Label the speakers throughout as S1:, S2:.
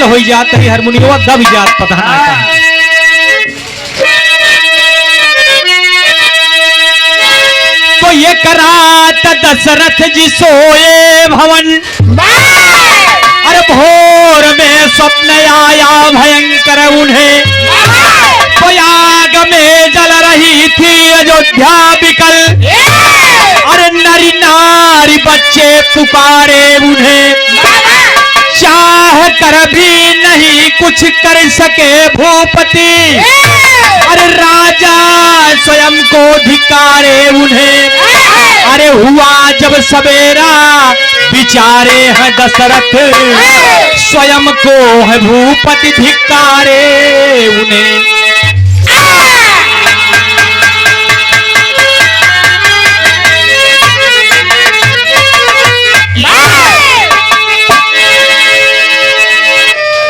S1: हो जात रही हारमोनियम दब जात पता नहीं। तो ये करात दशरथ जी सोए भवन, अरे भोर में स्वप्न आया भयंकर उन्हें, तो आग में जल रही थी अयोध्या विकल, अरे नरी नारी बच्चे पुकारे उन्हें, चाह कर भी नहीं कुछ कर सके भूपति, अरे राजा स्वयं को धिकारे उन्हें, अरे हुआ जब सवेरा बिचारे हैं दशरथ, स्वयं को है भूपति धिकारे उन्हें।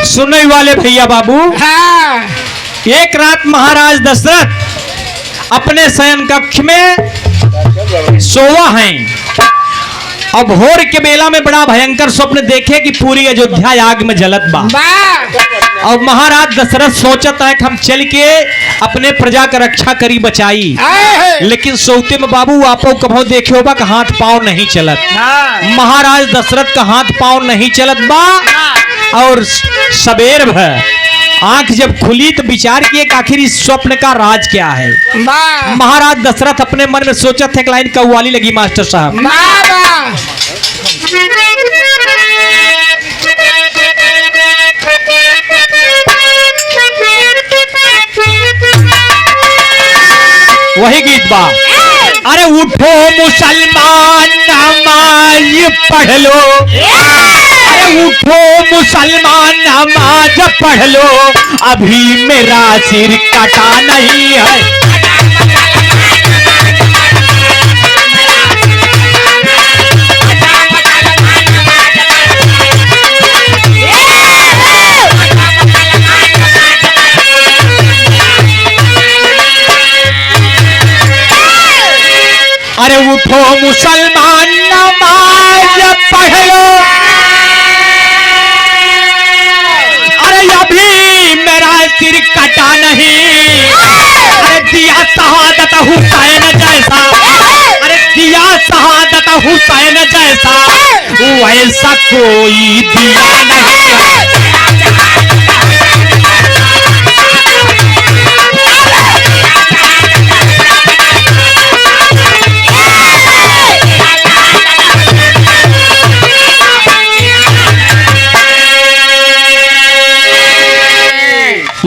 S1: सुनने वाले भैया बाबू, एक रात महाराज दशरथ अपने शयन कक्ष में सोवा हैं और भोर के बेला में बड़ा भयंकर स्वप्न देखे कि पूरी अयोध्या आग में जलत बा। और महाराज दशरथ सोचत है कि हम चल के अपने प्रजा का रक्षा करी बचाई, लेकिन सोते में बाबू आपो कभो देखे होगा कि हाथ पांव नहीं चलत। महाराज दशरथ का हाथ पांव नहीं चलत बा और सबेर भर आंख जब खुली तो विचार किए कि आखिर इस स्वप्न का राज क्या है। महाराज दशरथ अपने मन में सोचत थे कि लाइन कव्वाली लगी मास्टर साहब। वही गीत बा, अरे उठो मुसलमान नमाज पढ़ लो, अरे उठो मुसलमान नमाज पढ़ लो, अभी मेरा सिर कटा नहीं है। अरे उठो मुसलमान नमाज पढ़ लो, अरे अभी मेरा सिर कटा नहीं, अरे दिया शहादत हुसैन जैसा, अरे दिया शहादत हुसैन जैसा, वैसा कोई दिया नहीं है।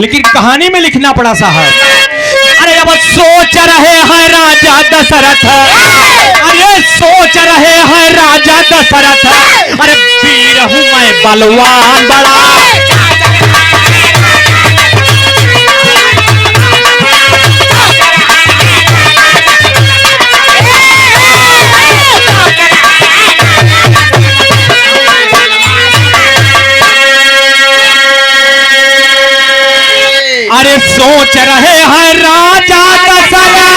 S1: लेकिन कहानी में लिखना पड़ा साहब। अरे अब सोच रहे हैं राजा दशरथ, अरे सोच रहे हैं राजा दशरथ, अरे वीर हूं मैं बलवान बड़ा, अरे सोच रहे हैं राजा दशरथ,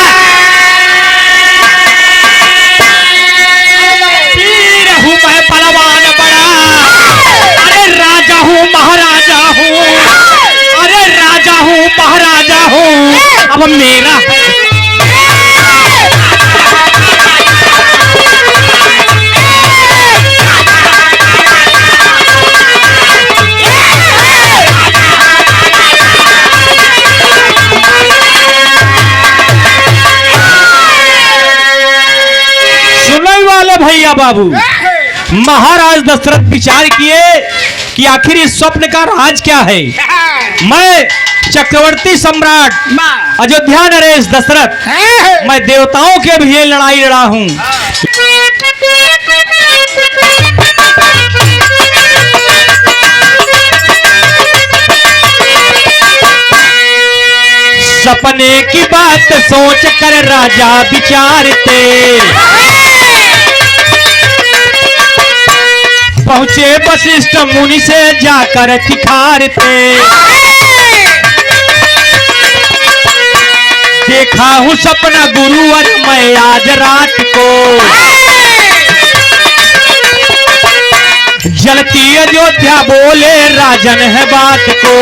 S1: वीर हूं मैं बलवान बड़ा, अरे राजा हूं महाराजा हूं, अरे राजा हूं महाराजा हूं, अब मेरा भैया बाबू। महाराज दशरथ विचार किए कि आखिर इस स्वप्न का राज क्या है। मैं चक्रवर्ती सम्राट अयोध्या नरेश दशरथ, मैं देवताओं के भी ये लड़ाई लड़ा हूं। सपने की बात सोच कर राजा विचारते, पहुंचे वशिष्ठ मुनि से जाकर तिखारते, देखा हूं सपना गुरुवर मैं आज रात को, जलती अयोध्या बोले राजन है बात को।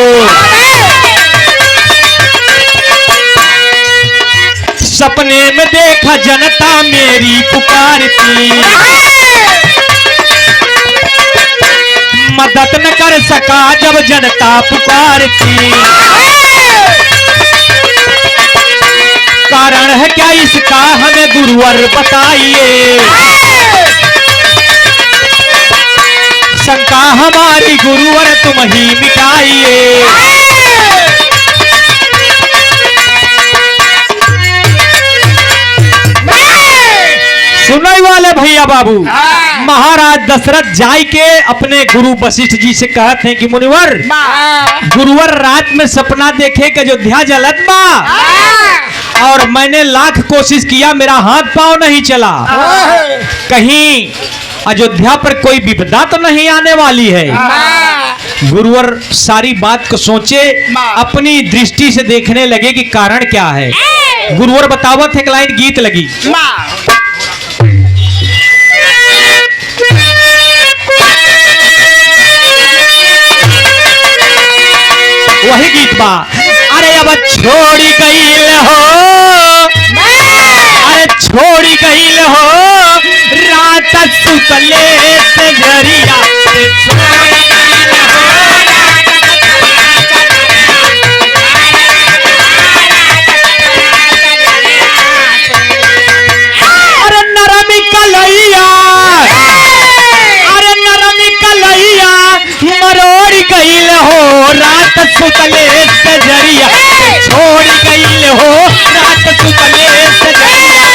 S1: सपने में देखा जनता मेरी पुकारती, मदद न कर सका जब जनता पुकारती। कारण है क्या इसका हमें गुरुवर बताइए, शंका हमारी गुरुवर तुम ही मिटाइए। सुनने वाले भैया बाबू, महाराज दशरथ जाय के अपने गुरु वशिष्ठ जी से कहते हैं कि मुनिवर, गुरुवर रात में सपना देखे कि अयोध्या जलत बा और मैंने लाख कोशिश किया, मेरा हाथ पांव नहीं चला। कहीं अयोध्या पर कोई विपदा तो नहीं आने वाली है। गुरुवर सारी बात को सोचे, अपनी दृष्टि से देखने लगे कि कारण क्या है। गुरुवर बतावत एक लाइन गीत लगी, वही गीत बा। अरे अब छोड़ी गईल हो, अरे छोड़ी गईल हो रात सुतले से झरिया, अरे नरमी कलैया, अरे नरमी कलैया मरोड़ गईल हो रात सुतले से झरिया, छोड़ गईल हो रात सुतले से झरिया।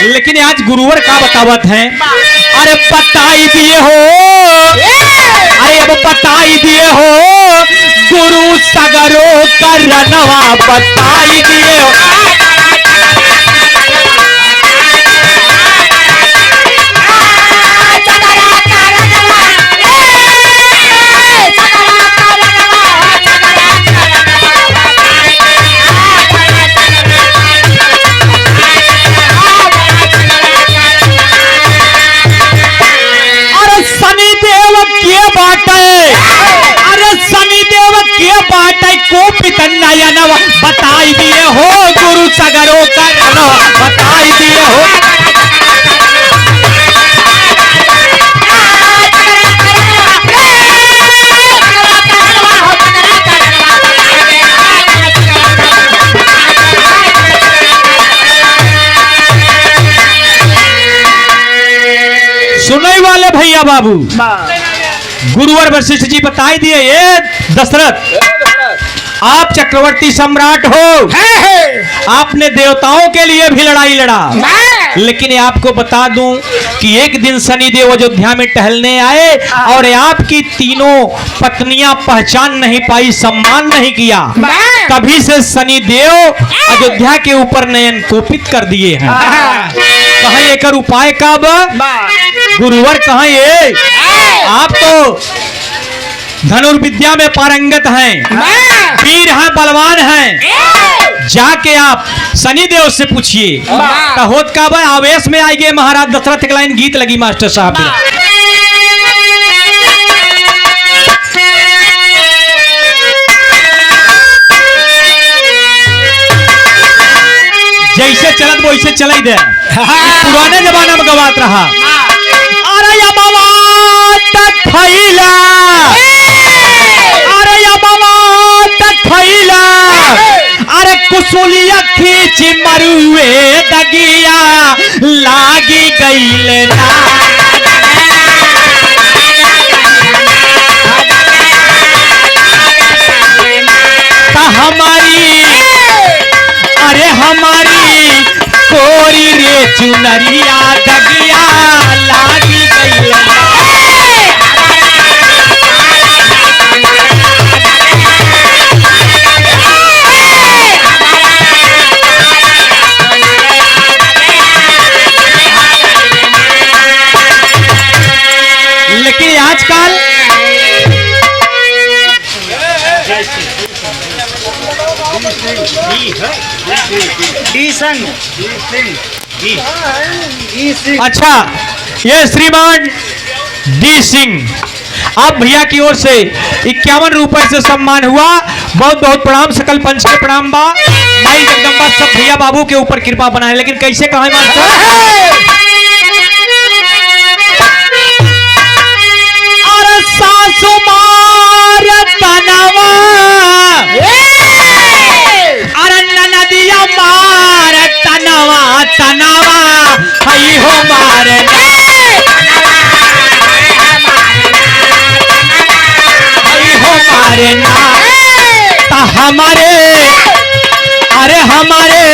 S1: लेकिन आज गुरुवर का बतावत है, अरे बताई दिए हो, अरे अब बताई दिए हो गुरु सगरो का रनवा, बताई दिए हो। बताई दिए हो गुरु सगरों का रनवा, बताई दिए हो। सुनने वाले भैया बाबू, गुरुवर वशिष्ठ जी बताई दिए, ये दशरथ आप चक्रवर्ती सम्राट हो, आपने देवताओं के लिए भी लड़ाई लड़ा, लेकिन आपको बता दूं कि एक दिन शनिदेव अयोध्या में टहलने आए और आपकी तीनों पत्नियां पहचान नहीं पाई, सम्मान नहीं किया। तभी से शनिदेव अयोध्या के ऊपर नयन कोपित कर दिए हैं। कहाँ ये कर उपाय कब गुरुवर, कहाँ ये? आप तो धनुर्विद्या में पारंगत हैं, वीर हैं, बलवान हैं, जाके आप शनिदेव से पूछिए। होत का भाई आवेश में आएंगे महाराज दशरथ, एक लाइन गीत लगी मास्टर साहब ने, जैसे चलत वैसे चल दे, पुराने जमाना में गवात रहा। अरे फैला, अरे फैला, अरे कुसुलिया खींच मरुए दगिया लागी गईल ना, हमारी, अरे हमारी कोरी रे चुनरिया दगिया लागी गईल ना। लेकिन आजकल अच्छा, ये श्रीमान डी सिंह, आप भैया की ओर से 51 रुपए से सम्मान हुआ। बहुत बहुत प्रणाम, सकल पंच के प्रणाम बा। माई जगदम्बा सब भैया बाबू के ऊपर कृपा बनाए। लेकिन कैसे कहा मास्टर? अरे सासु मार तनवा, अरे ननदिया मार तनवा, तनवा हई हो मारना, मारना ता हमारे, अरे हमारे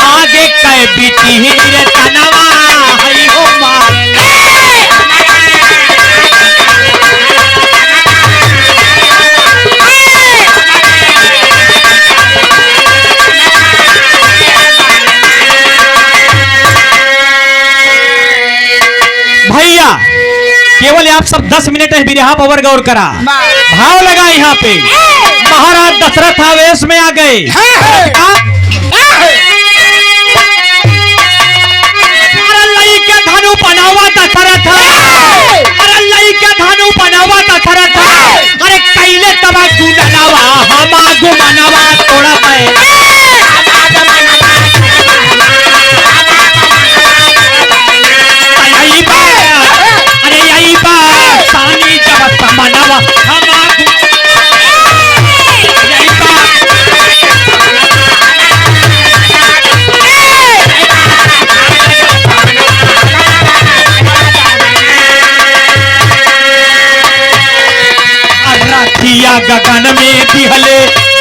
S1: आगे कै बितीर तनवा हई हो मारना। भैया केवल आप सब 10 मिनट बिरहा पर गौर करा, भाव लगा यहाँ पे। महाराज दशरथ आवेश में आ गए। अरे लई के धनु बनावा दशरथ, अरे लई के धनु बनावा दशरथ, अरे कैले तबा गुनवा हमा गुमनवा तोड़ा पे, अरे यही बात सानी जब समनवा हमा गगन में दिहले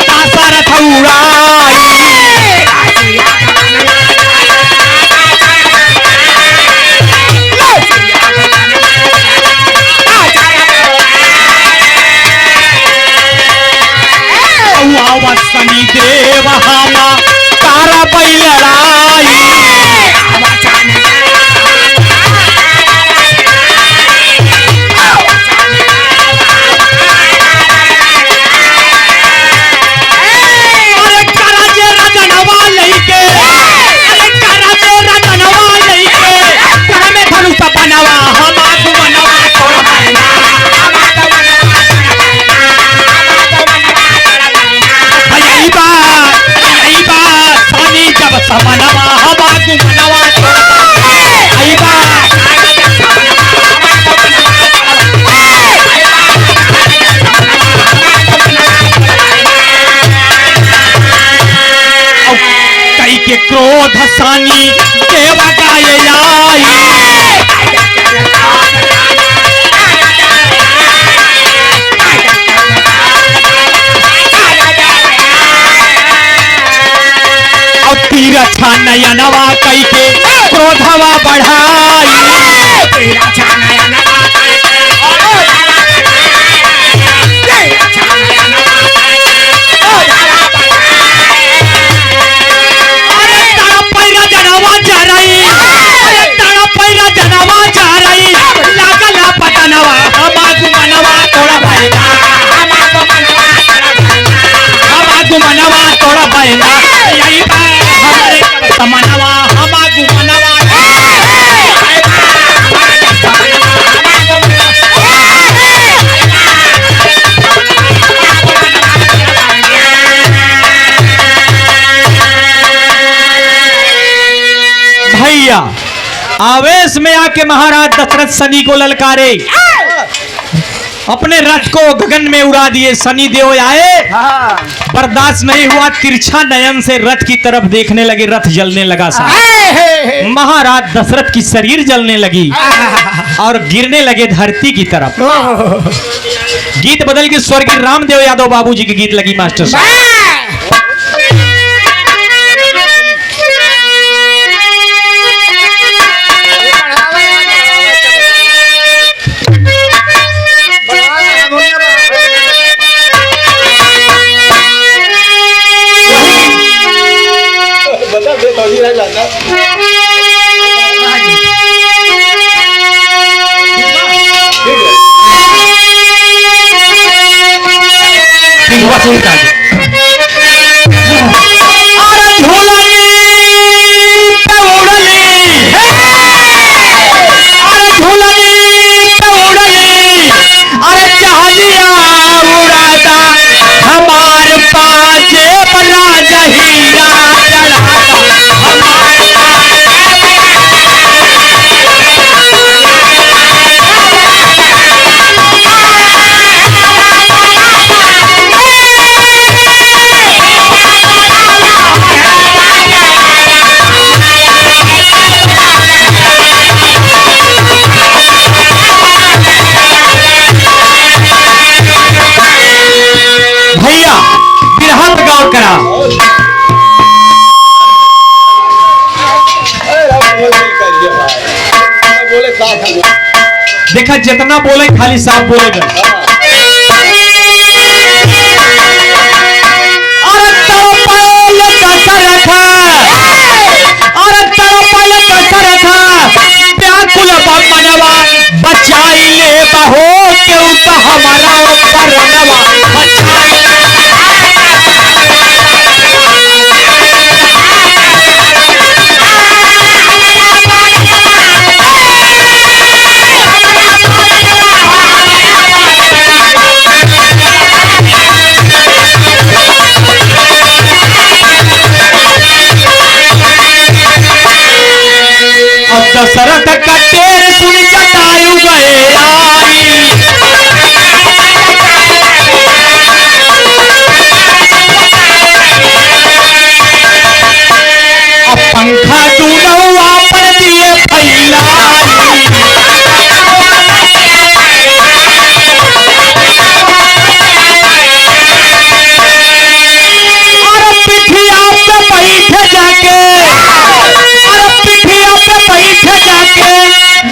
S1: दाशरथ उड़ाई, शनि देव हमा तारा पै लड़ाई, क्रोध सानी देव गाये आई, और तीर अच्छा नयनवा कई के क्रोधवा बढ़ाई, मनवा तोड़ा पाएगा यही हमारे मनवा हमागु मनवा। भैया आवेश में आके महाराज दशरथ शनि को ललकारे, अपने रथ को गगन में उड़ा दिए। शनि देव आए, बर्दाश्त नहीं हुआ, तिरछा नयन से रथ की तरफ देखने लगे, रथ जलने लगा। महाराज दशरथ की शरीर जलने लगी और गिरने लगे धरती की तरफ। गीत बदल के स्वर्गीय रामदेव यादव बाबूजी की गीत लगी मास्टर साहब। झोला देखा जितना बोले खाली साफ बोलेगा। और तड़पैल दशरथ, और तड़पैल दशरथ व्याकुल मनवा बचाई ले बहो क्यों तो हमारा परनवा बचाई दशरथ का टेर सुन जटायु गए आई। अब पंखा दूनवा पर दिए फैलाई। और पिठिया पे बैठ जाके,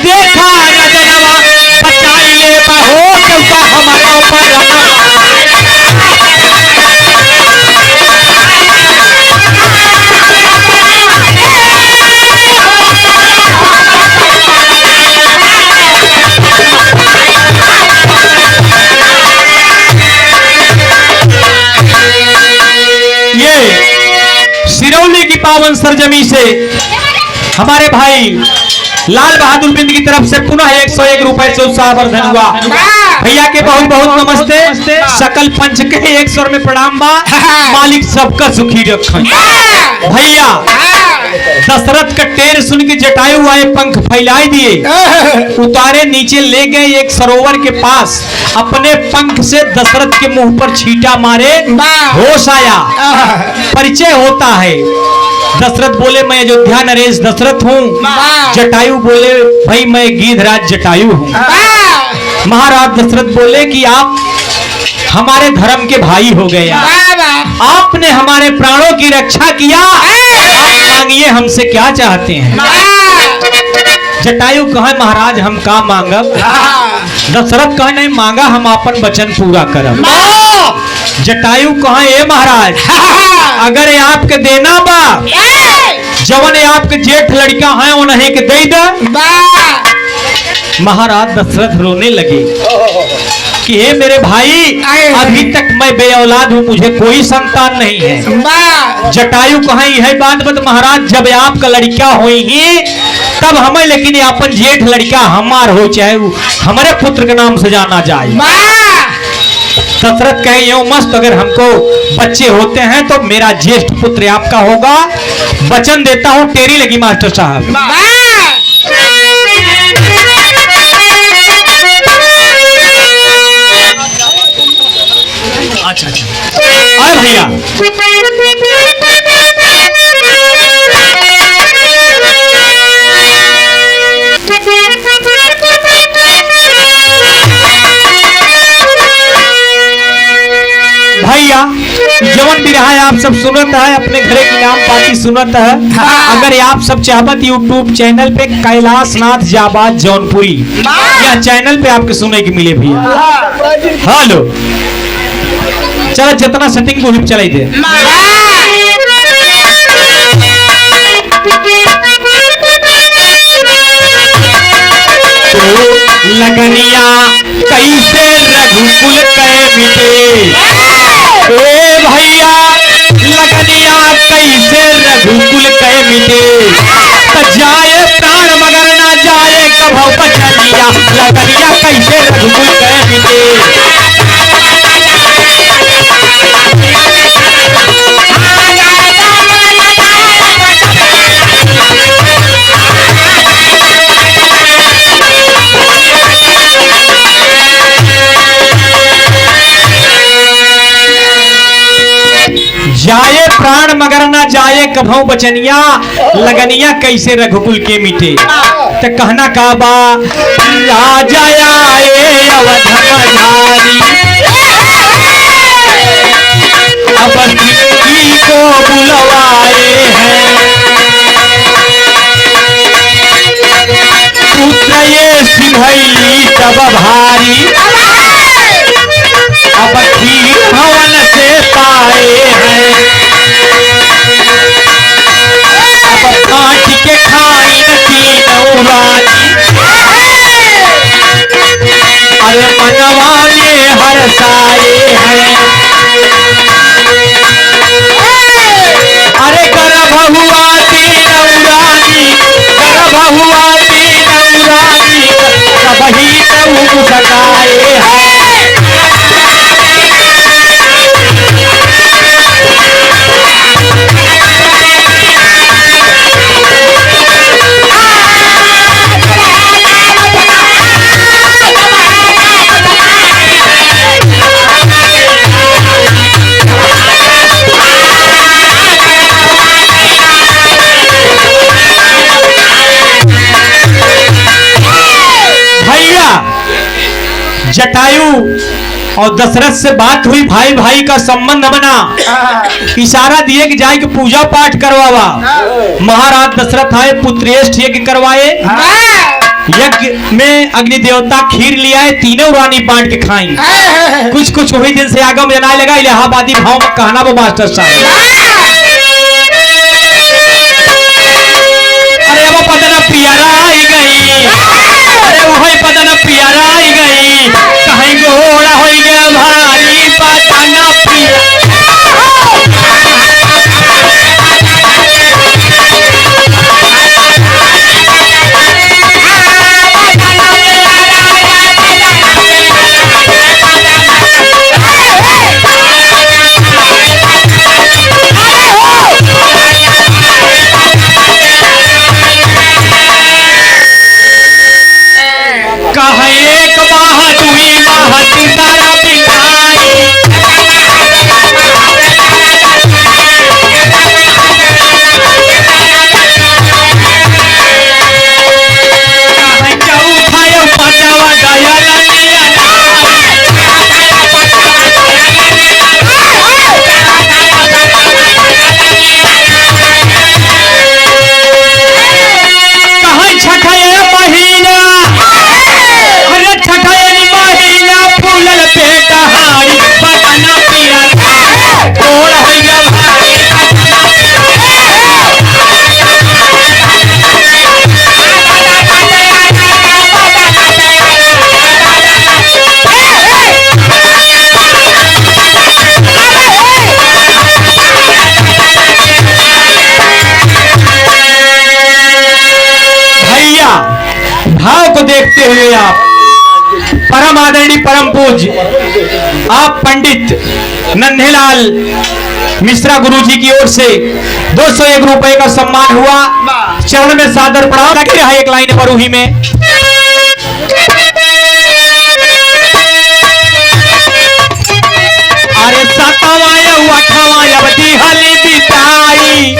S1: देखा नजरवा बचाई ले बहो क्योंकि हमारा परनवा। ये सिरौली की पावन सरजमी से हमारे भाई लाल बहादुर बिंद की तरफ से पुनः 101 रुपए से उत्साहवर्धन हुआ। भैया के बहुत बहुत नमस्ते। सकल पंच के 100 में प्रणाम बा। मालिक सबका सुखी रखें। भैया दशरथ का टेर सुन के जटायु आए पंख फैलाई दिए, उतारे नीचे ले गए एक सरोवर के पास, अपने पंख से दशरथ के मुंह पर छींटा मारे, होश आया, परिचय होता है। दशरथ बोले मैं अयोध्या नरेश दशरथ हूँ। जटायु बोले भाई मैं गीधराज जटायु हूँ। महाराज दशरथ बोले कि आप हमारे धर्म के भाई हो गए, आपने हमारे प्राणों की रक्षा किया, आप मांगिए हमसे क्या चाहते हैं। जटायु कहे महाराज हम का मांगब। दशरथ कहे नहीं मांगा हम अपन वचन पूरा करब। जटायु कहे ए महाराज अगर ये आपके देना बा जवन आपके जेठ लड़का है उन्हें के दे दे। महाराज दशरथ रोने लगे कि हे मेरे भाई अभी तक मैं बेऔलाद हूँ, मुझे कोई संतान नहीं है। जटायु कहे यह बात बत महाराज जब आपका लड़का होगी तब हमें, लेकिन अपन जेठ लड़का हमार हो चाहे हमारे पुत्र के नाम से जाना जाए। दशरथ कहे यूं मस्त अगर हमको बच्चे होते हैं तो मेरा ज्येष्ठ पुत्र आपका होगा, वचन देता हूं टेरी लगी मास्टर साहब। अच्छा अरे भैया भैया जवन भी रहा है आप सब सुनत है, अपने घरे की नाम पार्टी सुनत है। अगर आप सब चाहत यूट्यूब चैनल पे कैलाश नाथ जाबाज जौनपुरी या चैनल पे आपके सुने की मिले भैया। हेलो चलो जितना सेटिंग को हिप चलाई दे। लगनिया कैसे रघुकुल कहे मिटे, ए भैया लगनिया कैसे रघुकुल कहे मिटे, तो जाए प्राण मगर ना जाए कभौ बचनिया, लगनिया कैसे रघुकुल कहे मिटे। जाए प्राण मगर ना जाए कभौ बचनिया, लगनिया कैसे रघुकुल के मिटे। तो कहना का बा राजा आए अवध मझारी, अब सिक्की को बुलवाए हैं, पुत्र ये गर्भ भारी अब खीर भवन से पाए हैं अब काट के खाई तीनों रानी अरे मनवा में हर्षाए हैं अरे गर्भ हुआ तीनों रानी गर्भ हुआ तीनों रानी सबही तऊ सकाए हैं जटायु और दशरथ से बात हुई, भाई भाई का संबंध बना, इशारा दिए कि जाए कि पूजा पाठ करवावा। महाराज दशरथ आए, पुत्रेष्ठ यज्ञ करवाए, यज्ञ में अग्नि देवता खीर ले आए, तीनों रानी बांट के खाई। कुछ कुछ वही दिन से आगम जनाए लगा, इलाहाबादी भाव में कहना वो मास्टर साहब। अरे वो पदन पियारा आई गई, अरे वही पदन पियारा आई गई, कहीं घोड़ा हो गया भारी पदन पिया। भाव को देखते हुए आप परम आदरणीय परम पूज्य आप पंडित नन्हेलाल मिश्रा गुरुजी की ओर से 201 रुपए का सम्मान हुआ। चरण में सादर प्रणाम। एक लाइन बरूही में अरे सातवां अठावां अवधि हली बिताई,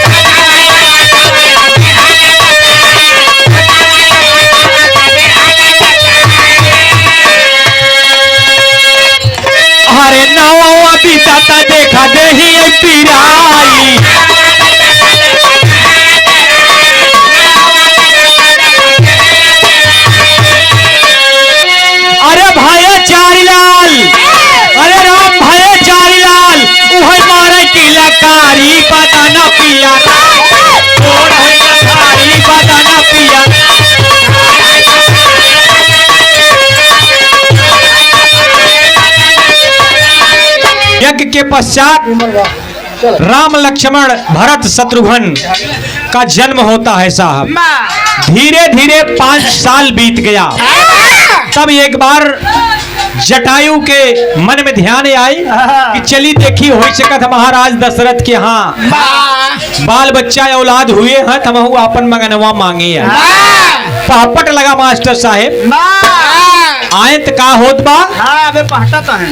S1: अरे नवा बीता देखा दे ही पिराई, अरे भाई चारीलाल, अरे राम भाई चारीलाल उहे मारे की लकारी बदाना पिया, बदाना पिया। यज्ञ के पश्चात राम लक्ष्मण भरत शत्रुघ्न का जन्म होता है साहब। धीरे धीरे 5 साल बीत गया, तब एक बार जटायु के मन में ध्यान आई कि चली देखी हो सकत महाराज दशरथ के यहाँ बाल बच्चा औलाद हुए हैं, हम अपन मगनवा मांगे हैं। पहपट लगा मास्टर साहेब, आए तो का होत बा।
S2: हाँ अबे पहटा तो है।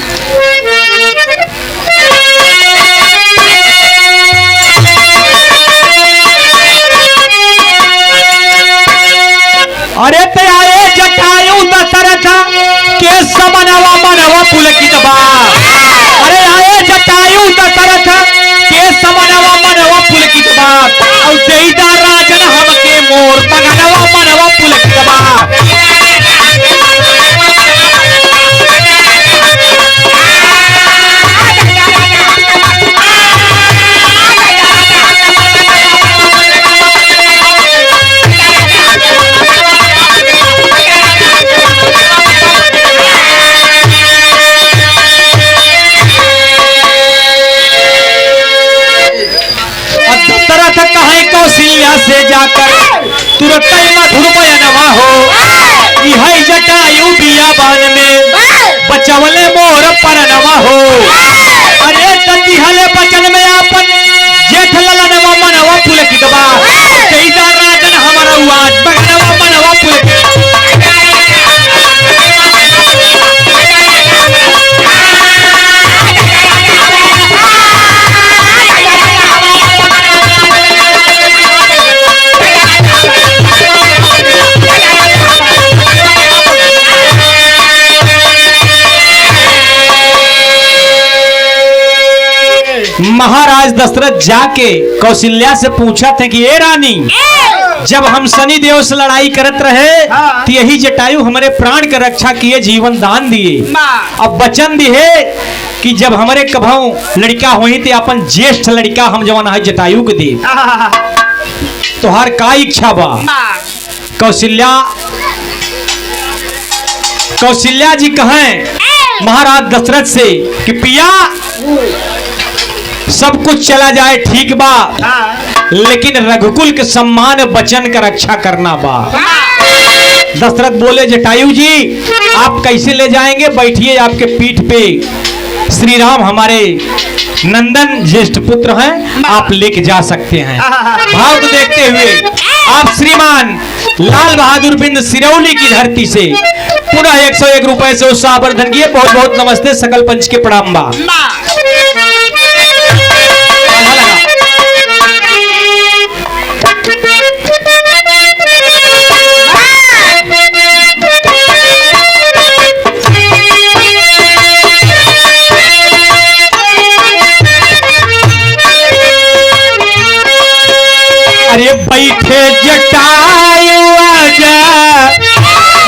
S1: अरे ते आए जटायु दशरथ के समनवा मनवा पुलकित बा, अरे आए जटायु दशरथ के समनवा मनवा पुलकित बा, और देईदा राजन हमके मोर मगनवा मनवा पुलकित बा। से जाकर तुरंत मधुर बयनवा हो। यह जटायु बियाबान में बचवले मोर परनवा हो। अरे तती हले बचन में आपन जेठ ललनवा मनवा पुलकित बा। कैसा राजन हमारा हुआ बगनवा मनवा पुलकित। महाराज दशरथ जाके कौशल्या से पूछा थे कि ए रानी, जब हम शनि देव से लड़ाई करत रहे तो यही जटायु हमारे प्राण के रक्षा किए, जीवन दान दिए। अब वचन दिए कि जब हमारे कभाऊ लड़का हुई थे अपन ज्येष्ठ लड़का हम जवान है जटायु के दे। तोहार का इच्छा बा? कौशल्या जी कहें महाराज दशरथ से कि पिया सब कुछ चला जाए ठीक बा, लेकिन रघुकुल के सम्मान वचन का रक्षा करना बा। दशरथ बोले जटायु जी आप कैसे ले जाएंगे? बैठिए, आपके पीठ पे श्री राम हमारे नंदन ज्येष्ठ पुत्र हैं, आप लेके जा सकते हैं। भाव को देखते हुए आप श्रीमान लाल बहादुर बिंद सिरौली की धरती से पुनः 101 रुपए से उत्साह वर्धन किए। बहुत बहुत नमस्ते, सकल पंच के प्रणाम बा। अरे बैठे जटायु आजा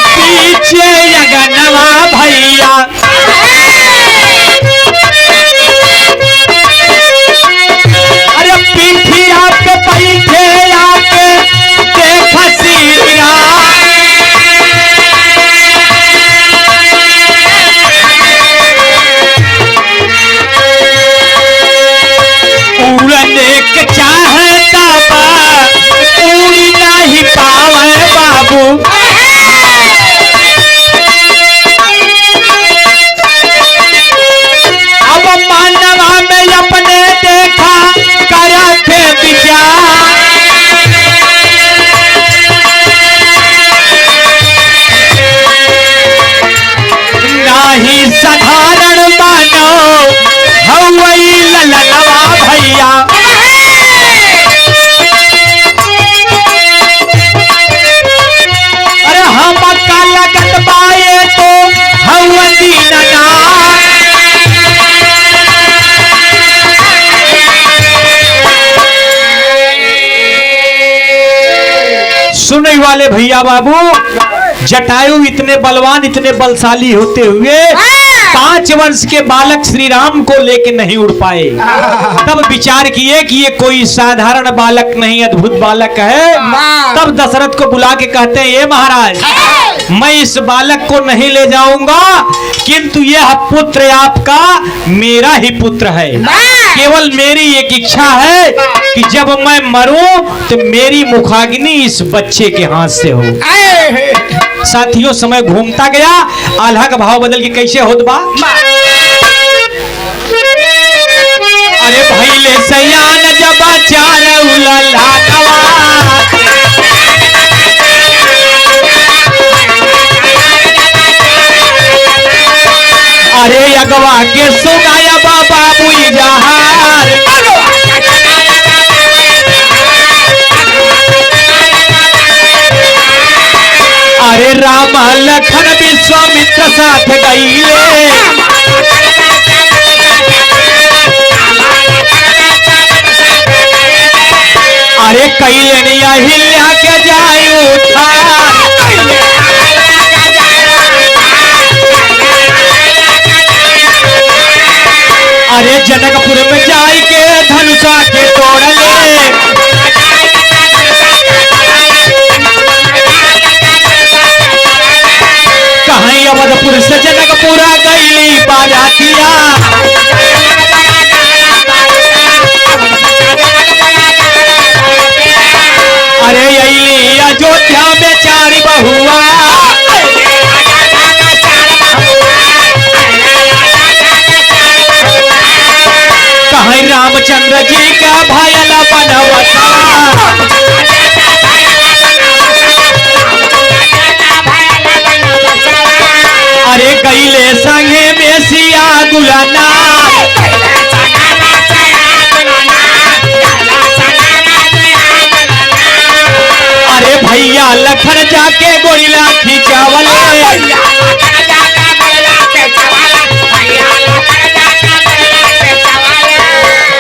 S1: पीछे यगनवा भैया। अरे पीठिया पे बैठे आके देखा सीरा। उड़ने के चाहता उड़ी नहीं पावे बाबू। अब मानवा में अपने देखा करा थे विचार। नहीं साधारण मानो हवई ललनवा भैया। सुनने वाले भैया बाबू, जटायु इतने बलवान इतने बलशाली होते हुए 5 वर्ष के बालक श्री राम को लेके नहीं उड़ पाए। तब विचार किए कि ये कोई साधारण बालक नहीं, अद्भुत बालक है। तब दशरथ को बुला के कहते हैं ये महाराज, मैं इस बालक को नहीं ले जाऊंगा, किंतु यह पुत्र आपका मेरा ही पुत्र है। केवल मेरी एक इच्छा है कि जब मैं मरूं तो मेरी मुखाग्नि इस बच्चे के हाथ से हो। साथियों समय घूमता गया, आल्हा का भाव बदल के कैसे होत बा। अरे भैले सयान जब चार उलला अरे अगवा के सुनाया बाबा बुई जहार। अरे राम लखन विश्वामित्र साथ गईले। अरे कैले अहिल्या के जाय उठार। अरे जनकपुर में जाय के धनुषा के तोड़ले। कहीं अवधपुर से जनकपुरा गईली बारातिया। बनवसा। अरे गईले संगे में सिया गुलाना। अरे भैया लखन जाके गोरिला खिंचावले।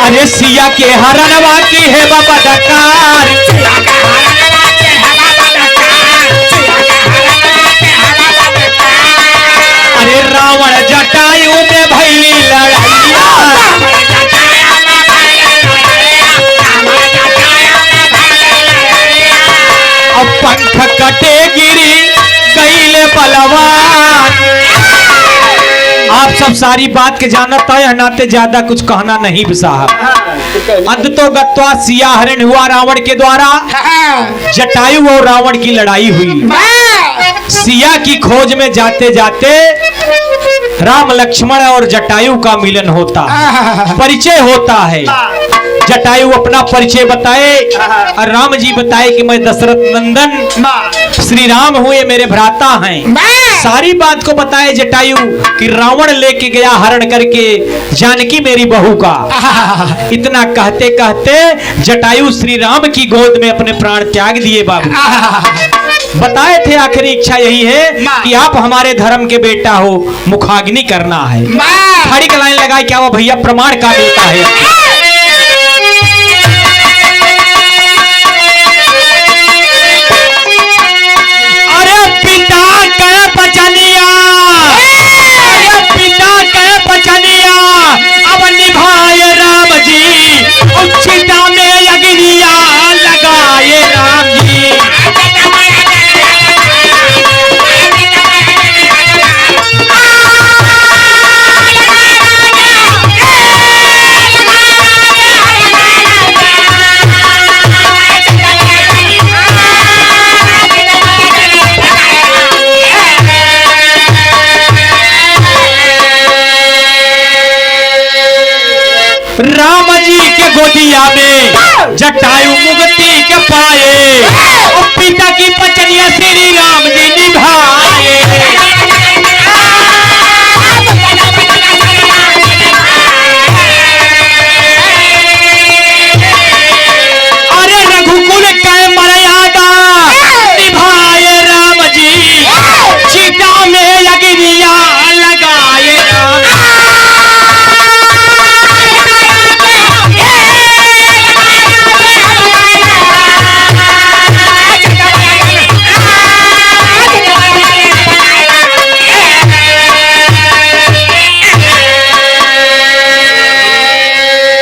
S1: अरे सिया के हरणवा की है बाबा डकार। अरे रावण जटायु में भैली लड़ाइया। अब पंख कटे गिरी गईले बलवान। आप सब सारी बात के जानता है, नाते ज्यादा कुछ कहना नहीं साहब। अंत तो गत्वा सिया हरण हुआ रावण के द्वारा। जटायु और रावण की लड़ाई हुई। सिया की खोज में जाते जाते राम लक्ष्मण और जटायु का मिलन होता, परिचय होता है। जटायु अपना परिचय बताए और राम जी बताए कि मैं दशरथ नंदन श्री राम हुए, मेरे भ्राता हैं। सारी बात को बताए जटायु कि रावण लेके गया हरण करके जानकी मेरी बहू का। इतना कहते कहते जटायु श्री राम की गोद में अपने प्राण त्याग दिए बाबू। बताए थे आखिरी इच्छा यही है कि आप हमारे धर्म के बेटा हो, मुखाग्नि करना है। खड़ी का लाइन लगाए, क्या वो भैया प्रमाण का मिलता है। अरे पिता के बचनिया, अरे पिता के बचनिया अब निभाए राम जी। उच्छिता में अग्निया लगाए राम जी। राम जी के गोदिया में जटायु मुक्ति के पाए। और पिता की पचनिया श्री राम जी निभाए। अरे रघुकुल के मर्यादा निभाए राम जी। चिता में अग्निया लगाए राम।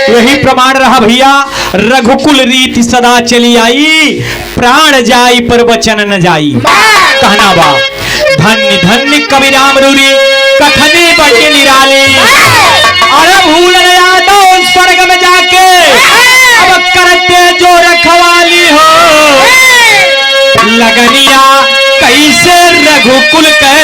S1: यही प्रमाण रहा भैया, रघुकुल रीति सदा चली आई। प्राण जाई पर वचन न जाई। कहना बा धन्य धन्य कवि राम रूरी कथनी बड़ी निराली। अरे भूल गया तो स्वर्ग में जाके अब करते जो रखवाली हो। लगनिया कैसे रघुकुल कह